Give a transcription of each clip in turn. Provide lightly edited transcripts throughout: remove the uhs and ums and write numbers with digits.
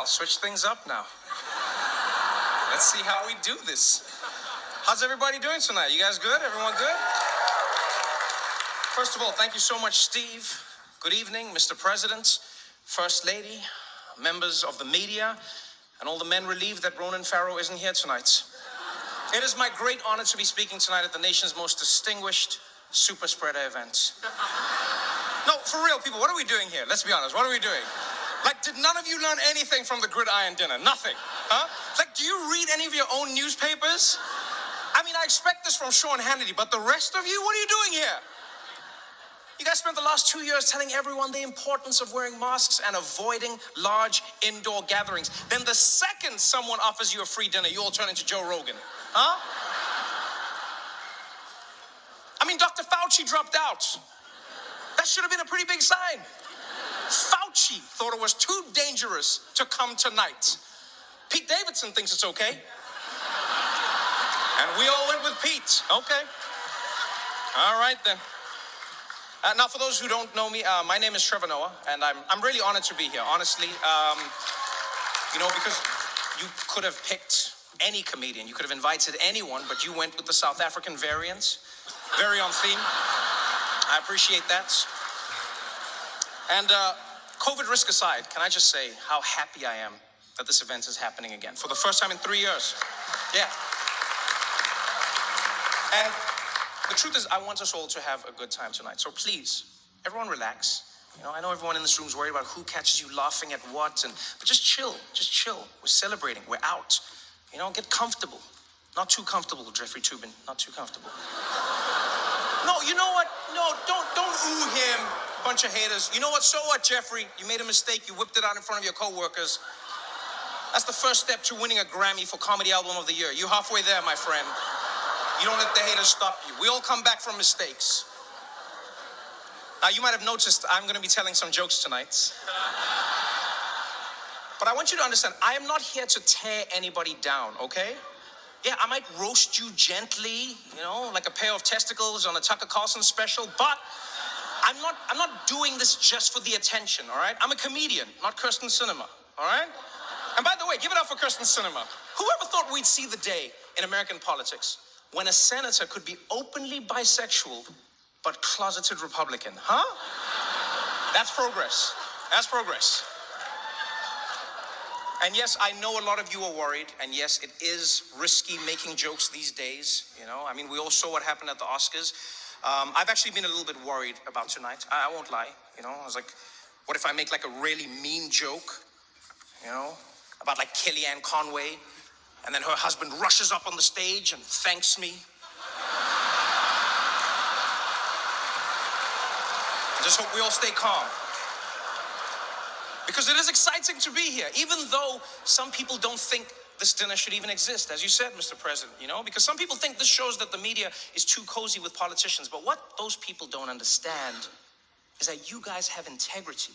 I'll switch things up now. Let's see how we do this. How's everybody doing tonight? You guys good? Everyone good? First of all, thank you so much, Steve. Good evening, Mr. President, First Lady, members of the media, and all the men relieved that Ronan Farrow isn't here tonight. It is my great honor to be speaking tonight at the nation's most distinguished super spreader event. No, for real, people, what are we doing here? Let's be honest, what are we doing? Like, did none of you learn anything from the gridiron dinner? Nothing, huh? Like, do you read any of your own newspapers? I mean, I expect this from Sean Hannity, but the rest of you, what are you doing here? You guys spent the last 2 years telling everyone the importance of wearing masks and avoiding large indoor gatherings. Then the second someone offers you a free dinner, you all turn into Joe Rogan, huh? I mean, Dr. Fauci dropped out. That should have been a pretty big sign. Fauci thought it was too dangerous to come tonight. Pete Davidson thinks it's okay. And we all went with Pete. Okay. All right, then. Now, for those who don't know me, my name is Trevor Noah, and I'm really honored to be here, honestly. Because you could have picked any comedian. You could have invited anyone, but you went with the South African variant. Very on theme. I appreciate that. And COVID risk aside, can I just say how happy I am that this event is happening again for the first time in 3 years. Yeah. And the truth is, I want us all to have a good time tonight. So please, everyone relax. I know everyone in this room is worried about who catches you laughing at what, but just chill. Just chill. We're celebrating. We're out. Get comfortable. Not too comfortable, Jeffrey Toobin. Not too comfortable. No, you know what? No, don't ooh him, bunch of haters. You know what? So what, Jeffrey? You made a mistake. You whipped it out in front of your coworkers. That's the first step to winning a Grammy for Comedy Album of the Year. You halfway there, my friend. You don't let the haters stop you. We all come back from mistakes. Now, you might have noticed I'm going to be telling some jokes tonight. But I want you to understand, I am not here to tear anybody down, okay? Yeah, I might roast you gently, like a pair of testicles on a Tucker Carlson special, but I'm not doing this just for the attention, all right? I'm a comedian, not Kirsten Sinema, all right? And by the way, give it up for Kirsten Sinema. Whoever thought we'd see the day in American politics when a senator could be openly bisexual but closeted Republican, huh? That's progress. That's progress. And yes, I know a lot of you are worried, and yes, it is risky making jokes these days, we all saw what happened at the Oscars. I've actually been a little bit worried about tonight. I won't lie, I was like, what if I make like a really mean joke, about like Kellyanne Conway, and then her husband rushes up on the stage and thanks me. I just hope we all stay calm. Because it is exciting to be here, even though some people don't think this dinner should even exist, as you said, Mr. President, because some people think this shows that the media is too cozy with politicians. But what those people don't understand is that you guys have integrity.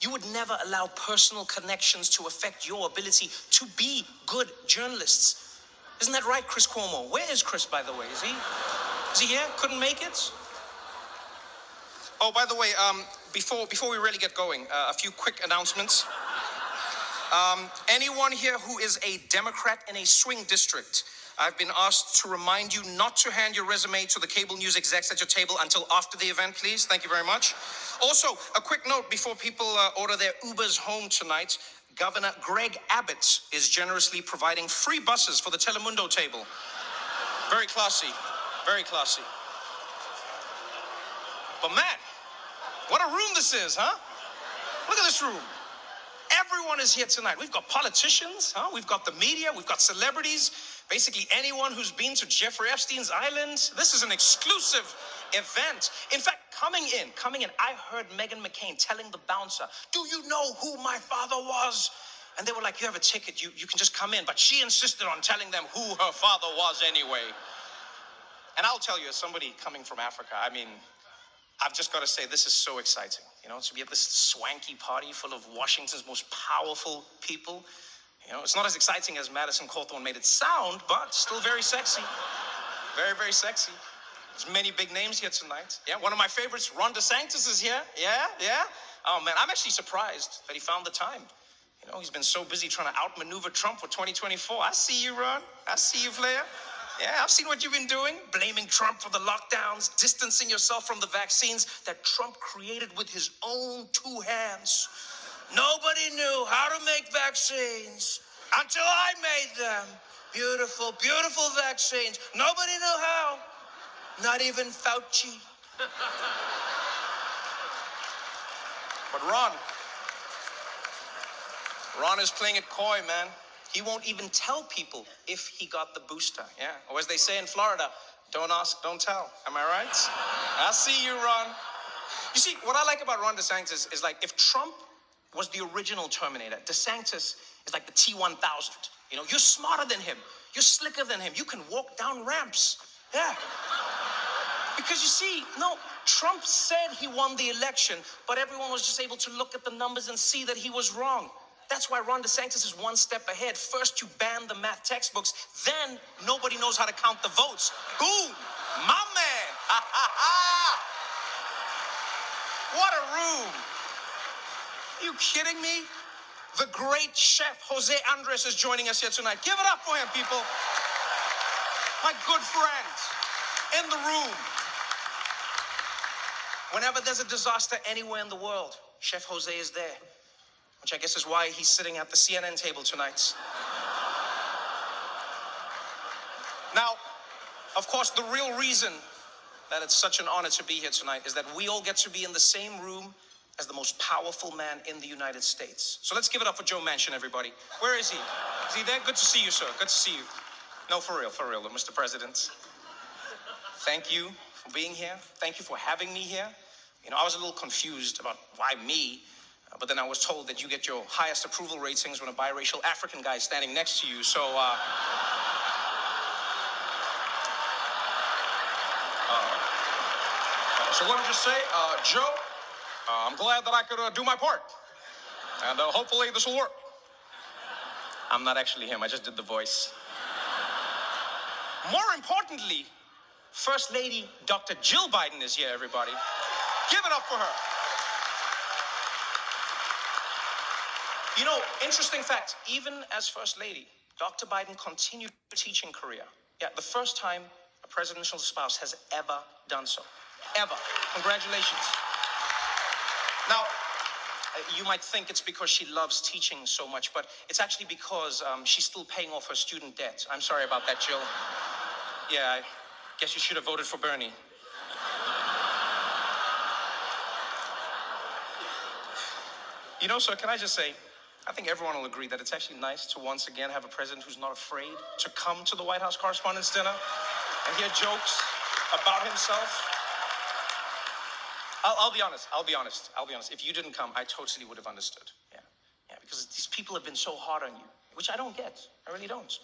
You would never allow personal connections to affect your ability to be good journalists. Isn't that right, Chris Cuomo? Where is Chris, by the way? Is he here? Couldn't make it? Oh, by the way, before we really get going, a few quick announcements. Anyone here who is a Democrat in a swing district, I've been asked to remind you not to hand your resume to the cable news execs at your table until after the event, please. Thank you very much. Also, a quick note before people order their Ubers home tonight. Governor Greg Abbott is generously providing free buses for the Telemundo table. Very classy. Very classy. But man, what a room this is, huh? Look at this room. Everyone is here tonight. We've got politicians, huh? We've got the media, we've got celebrities, basically anyone who's been to Jeffrey Epstein's island. This is an exclusive event. In fact, coming in, I heard Meghan McCain telling the bouncer, "Do you know who my father was?" And they were like, "You have a ticket, you can just come in." But she insisted on telling them who her father was anyway. And I'll tell you, as somebody coming from Africa, I've just got to say, this is so exciting, to be at this swanky party full of Washington's most powerful people. It's not as exciting as Madison Cawthorn made it sound, but still very sexy. Very, very sexy. There's many big names here tonight. Yeah, one of my favorites, Ron DeSantis is here. Yeah. Oh, man, I'm actually surprised that he found the time. You know, he's been so busy trying to outmaneuver Trump for 2024. I see you, Ron. I see you, Flair. Yeah, I've seen what you've been doing. Blaming Trump for the lockdowns, distancing yourself from the vaccines that Trump created with his own two hands. Nobody knew how to make vaccines until I made them. Beautiful, beautiful vaccines. Nobody knew how. Not even Fauci. But Ron is playing it coy, man. He won't even tell people if he got the booster. Yeah, or as they say in Florida, don't ask, don't tell. Am I right? I see you, Ron. You see, what I like about Ron DeSantis is like if Trump was the original Terminator, DeSantis is like the T-1000. You know, you're smarter than him. You're slicker than him. You can walk down ramps. Yeah. Because you see, no, Trump said he won the election, but everyone was just able to look at the numbers and see that he was wrong. That's why Ron DeSantis is one step ahead. First, you ban the math textbooks. Then, nobody knows how to count the votes. Boom! My man! Ha, ha, ha! What a room! Are you kidding me? The great chef, Jose Andres, is joining us here tonight. Give it up for him, people. My good friend in the room. Whenever there's a disaster anywhere in the world, Chef Jose is there. Which I guess is why he's sitting at the CNN table tonight. Now, of course, the real reason that it's such an honor to be here tonight is that we all get to be in the same room as the most powerful man in the United States. So let's give it up for Joe Manchin, everybody. Where is he? Is he there? Good to see you, sir. Good to see you. No, for real, Mr. President. Thank you for being here. Thank you for having me here. You know, I was a little confused about why me. But then I was told that you get your highest approval ratings when a biracial African guy is standing next to you. So, so let me just say, Joe, I'm glad that I could do my part. And hopefully this will work. I'm not actually him. I just did the voice. More importantly, First Lady Dr. Jill Biden is here, everybody. Give it up for her. You know, interesting fact, even as First Lady, Dr. Biden continued her teaching career. Yeah, the first time a presidential spouse has ever done so. Ever. Congratulations. Now, you might think it's because she loves teaching so much, but it's actually because she's still paying off her student debt. I'm sorry about that, Jill. Yeah, I guess you should have voted for Bernie. You know, sir, can I just say, I think everyone will agree that it's actually nice to once again have a president who's not afraid to come to the White House Correspondents' Dinner and hear jokes about himself. I'll be honest. If you didn't come, I totally would have understood. Yeah, because these people have been so hard on you, which I don't get. I really don't.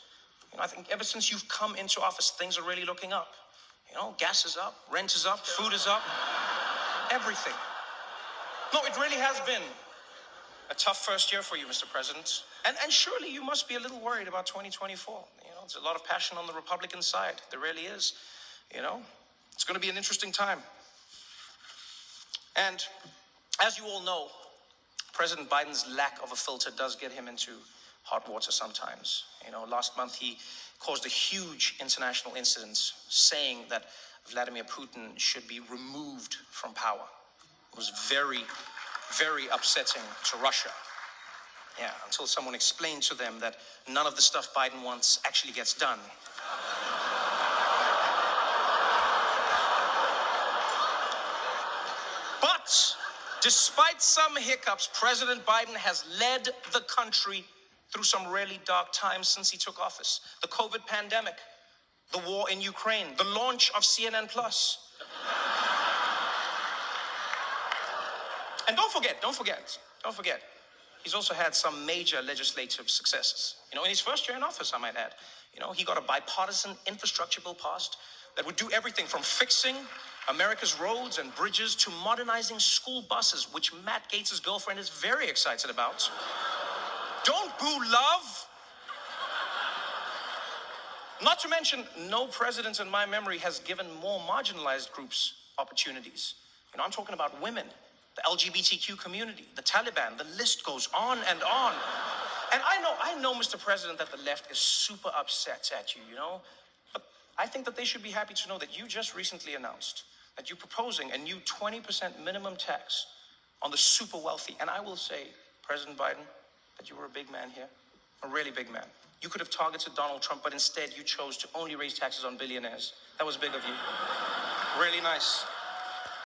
You know, I think ever since you've come into office, things are really looking up. You know, gas is up, rent is up, food is up, everything. No, it really has been a tough first year for you, Mr. President. And surely you must be a little worried about 2024. You know, there's a lot of passion on the Republican side. There really is. You know, it's going to be an interesting time. And as you all know, President Biden's lack of a filter does get him into hot water sometimes. You know, last month he caused a huge international incident saying that Vladimir Putin should be removed from power. It was very, very upsetting to Russia. Yeah, until someone explained to them that none of the stuff Biden wants actually gets done. But despite some hiccups, President Biden has led the country through some really dark times since he took office. The COVID pandemic, the war in Ukraine, the launch of CNN+. And don't forget, he's also had some major legislative successes. You know, in his first year in office, I might add. You know, he got a bipartisan infrastructure bill passed that would do everything from fixing America's roads and bridges to modernizing school buses, which Matt Gaetz' girlfriend is very excited about. Don't boo love. Not to mention, no president in my memory has given more marginalized groups opportunities. You know, I'm talking about women, the LGBTQ community, the Taliban, the list goes on and on. And I know, Mr. President, that the left is super upset at you, you know? But I think that they should be happy to know that you just recently announced that you're proposing a new 20% minimum tax on the super wealthy. And I will say, President Biden, that you were a big man here, a really big man. You could have targeted Donald Trump, but instead you chose to only raise taxes on billionaires. That was big of you. Really nice.